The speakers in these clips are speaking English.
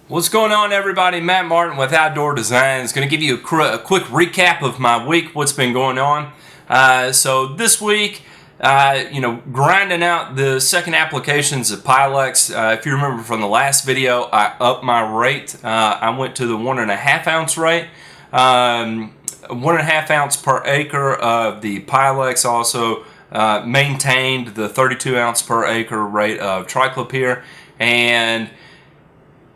What's going on, everybody? Matt Martin with Outdoor Designs. Going to give you a quick recap of my week, what's been going on. So this week, grinding out the second applications of Pylex. If you remember from the last video, I upped my rate. I went to the 1.5 ounce rate. 1.5 ounce per acre of the Pylex. Also maintained the 32 ounce per acre rate of triclopyr. And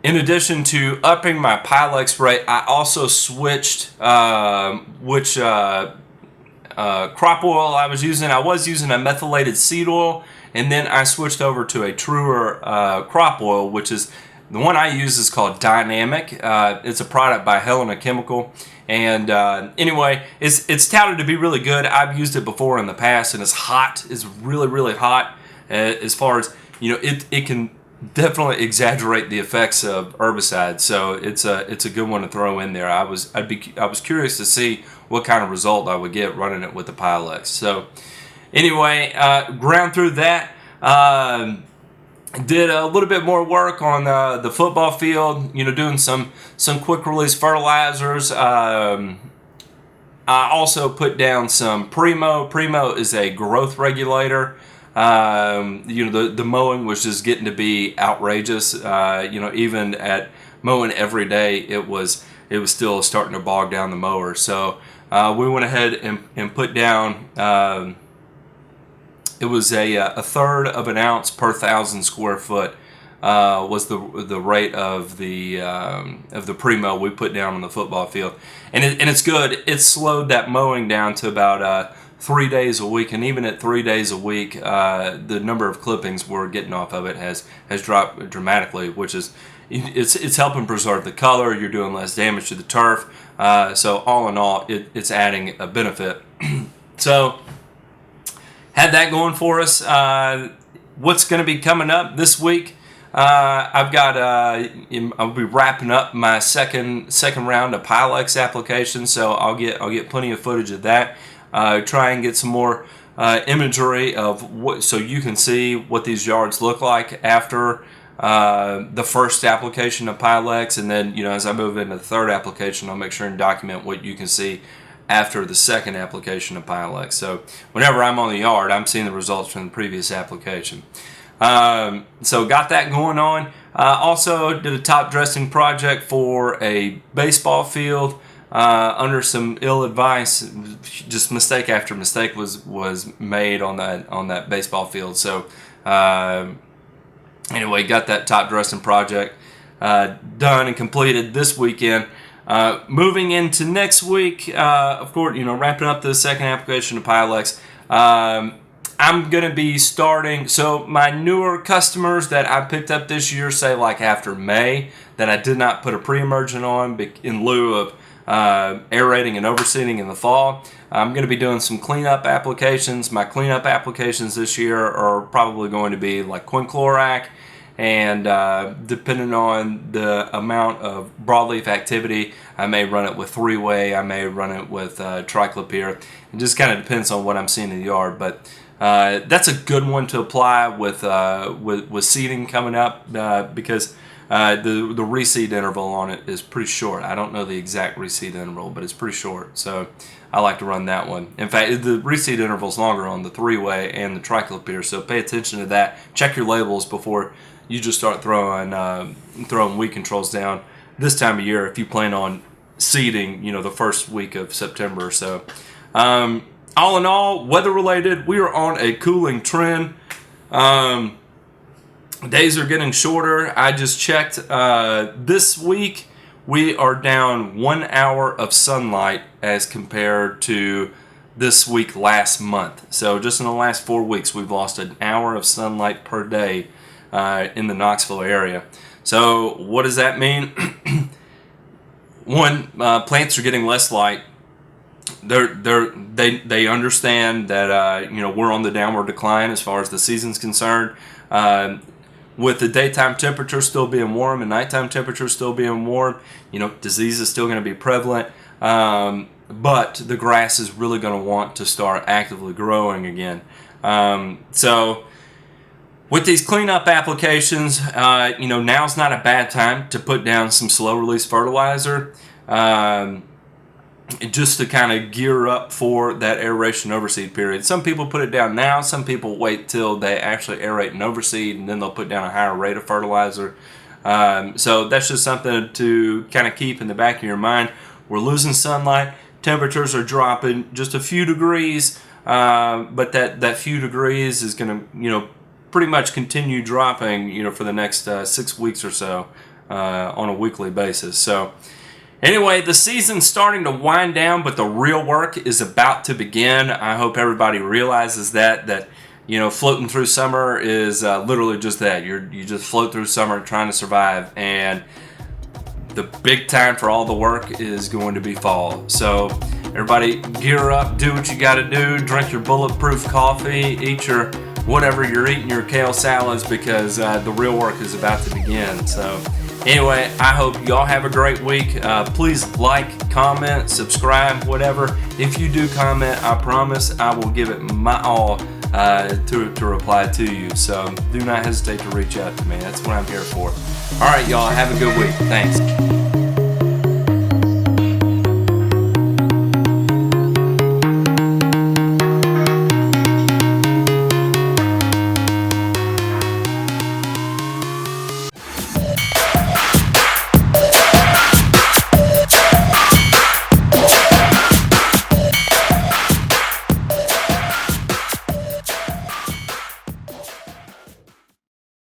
in addition to upping my Pylex rate, I also switched which crop oil I was using. I was using a methylated seed oil, and then I switched over to a truer crop oil, which is the one I use is called Dyne-Amic. It's a product by Helena Chemical. And anyway, it's touted to be really good. I've used it before in the past, and it's hot. It's really, really hot. As far as, it can definitely exaggerate the effects of herbicides, so it's a good one to throw in there. I was curious to see what kind of result I would get running it with the Pylex. So anyway, ground through that. Did a little bit more work on the football field. Doing some quick release fertilizers. I also put down some Primo. Primo is a growth regulator. The mowing was just getting to be outrageous. Even at mowing every day, it was still starting to bog down the mower. So we went ahead and put down. It was a third of an ounce per 1,000 square foot was the rate of the Primo we put down on the football field, and it's good. It slowed that mowing down to about 3 days a week, and even at 3 days a week, the number of clippings we're getting off of it has dropped dramatically, which is it's helping preserve the color. You're doing less damage to the turf, so all in all, it's adding a benefit. So had that going for us. What's going to be coming up this week? I've got I'll be wrapping up my second round of Pylex applications, so I'll get plenty of footage of that. Try and get some more imagery of what, so you can see what these yards look like after the first application of Pylex, and then as I move into the third application, I'll make sure and document what you can see after the second application of Pylex. So whenever I'm on the yard, I'm seeing the results from the previous application. So got that going on. Also did a top dressing project for a baseball field. Under some ill advice, just mistake after mistake was made on that baseball field. So anyway, got that top dressing project done and completed this weekend. Moving into next week, of course, wrapping up the second application of Pylex. I'm going to be starting, so my newer customers that I picked up this year, say like after May, that I did not put a pre-emergent on in lieu of aerating and overseeding in the fall. I'm going to be doing some cleanup applications. My cleanup applications this year are probably going to be like quinclorac, and depending on the amount of broadleaf activity, I may run it with three-way, I may run it with triclopyr. It just kind of depends on what I'm seeing in the yard, but that's a good one to apply with seeding coming up, because the reseed interval on it is pretty short. I don't know the exact reseed interval, but it's pretty short, so I like to run that one. In fact, the reseed interval is longer on the three-way and the triclopyr, so pay attention to that. Check your labels before you just start throwing weed controls down this time of year if you plan on seeding, the first week of September or so. All in all, weather-related, we are on a cooling trend. Days are getting shorter. I just checked. This week, we are down 1 hour of sunlight as compared to this week last month. So just in the last 4 weeks, we've lost an hour of sunlight per day in the Knoxville area. So what does that mean? One, plants are getting less light. They understand that we're on the downward decline as far as the season's concerned. With the daytime temperature still being warm and nighttime temperature still being warm, disease is still going to be prevalent. But the grass is really going to want to start actively growing again. So With these cleanup applications, now's not a bad time to put down some slow release fertilizer, just to kind of gear up for that aeration overseed period. Some people put it down now, some people wait till they actually aerate and overseed, and then they'll put down a higher rate of fertilizer. So that's just something to kind of keep in the back of your mind. We're losing sunlight, temperatures are dropping just a few degrees, but that few degrees is going to, pretty much continue dropping, for the next 6 weeks or so on a weekly basis. So anyway, the season's starting to wind down, but the real work is about to begin. I hope everybody realizes that floating through summer is literally just that. You just float through summer trying to survive, and the big time for all the work is going to be fall. So everybody gear up, do what you got to do, drink your bulletproof coffee, eat your whatever you're eating, your kale salads, because the real work is about to begin. So anyway, I hope y'all have a great week. Please like, comment, subscribe, whatever. If you do comment, I promise I will give it my all to reply to you. So do not hesitate to reach out to me. That's what I'm here for. All right, y'all, have a good week. Thanks.